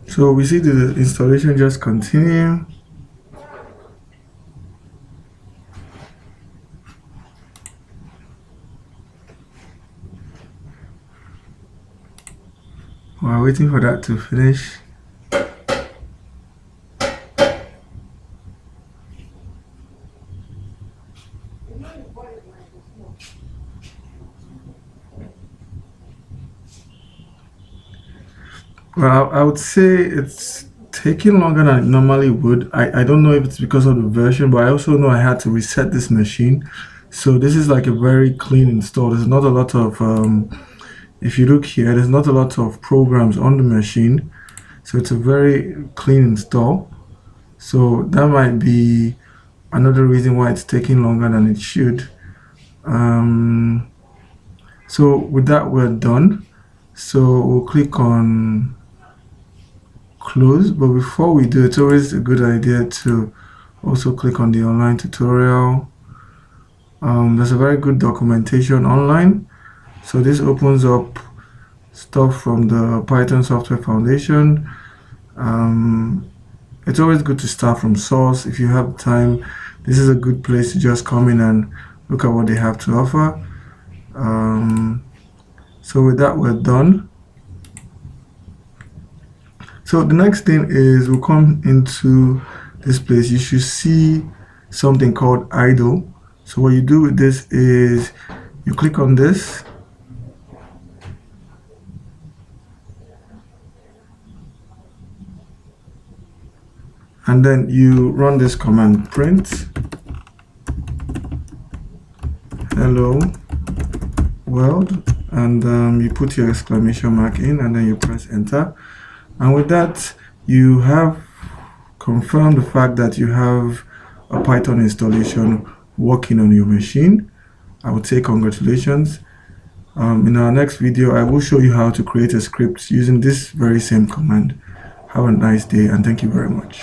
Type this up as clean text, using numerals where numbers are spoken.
So we see the installation just continue. While waiting for that to finish. Well, I would say it's taking longer than it normally would. I don't know if it's because of the version, but I also know I had to reset this machine. So this is like a very clean install. There's not a lot of, if you look here, there's not a lot of programs on the machine. So it's a very clean install. So that might be another reason why it's taking longer than it should. So with that, we're done. So we'll click on close, but before we do, it's always a good idea to also click on the online tutorial. There's a very good documentation online. So this opens up stuff from the Python Software Foundation. It's always good to start from source. If you have time, this is a good place to just come in and look at what they have to offer. So with that, we're done. So the next thing is we'll come into this place. You should see something called idle. So what you do with this is you click on this, and then you run this command, print hello world, and you put your exclamation mark in, and then you press enter. And with that, you have confirmed the fact that you have a Python installation working on your machine. I would say congratulations. In our next video, I will show you how to create a script using this very same command. Have a nice day, and thank you very much.